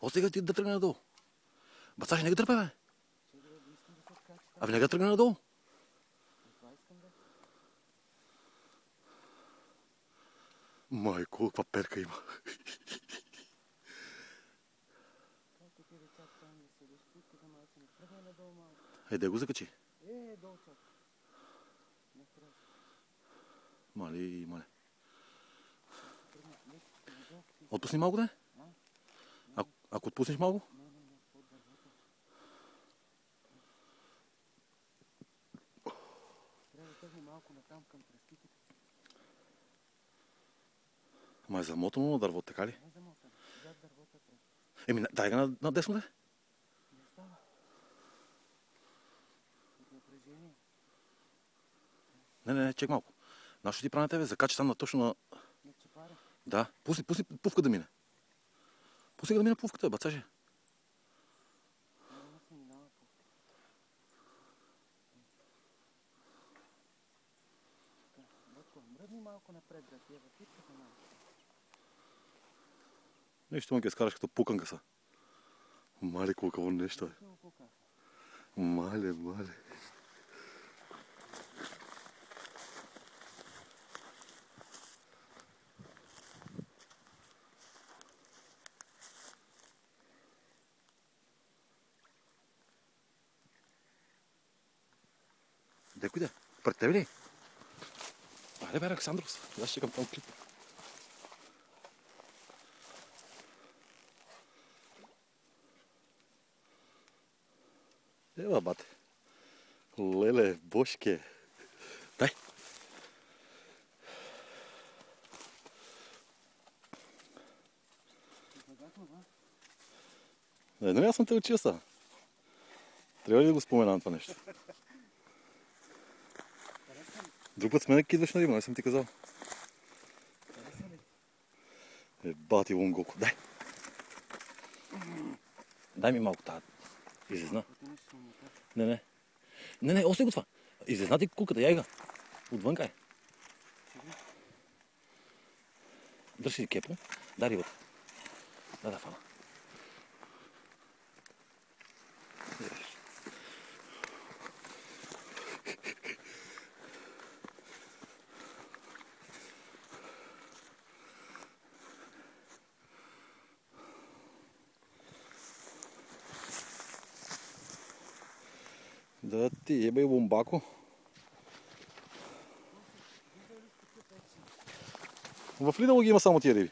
Остига ти да тръгне надолу. Бацаш, не го тръпе, бе. Абе, не го тръгне надолу. Майко, каква перка има. Да го закачи. Мале. Отпусни малко, да? Ако отпуснеш малко? Ама е замотано на дървото, така ли? Еми, дай го на десно, да? Не, чек малко. Нашо ти прави на тебе? Закачи там на точно на... Да, пусни пувка да мине. Пусни да мине пувката, бацаже. Нещо му ке скараш като пуканка са. Мале, колко нещо е. Мале. Декой да? Пред тебе ли? Айде бе, Александрос. Аз ще чекам там клип. Ева, бате. Леле, бошке. Дай. Нали аз съм те учил са. Трябва ли да го споменам това нещо? Друг път с мене кидваш на риба, не съм ти казал. Бати лунгоко, дай. Дай ми малко тази излезна. Не, остави го това. Излезна ти куката, яй га. Отвънка е. Дръж си кепо, дай рибата. Да фана. Да ти ебай бомбако. В Лидъл ги има само тия риби.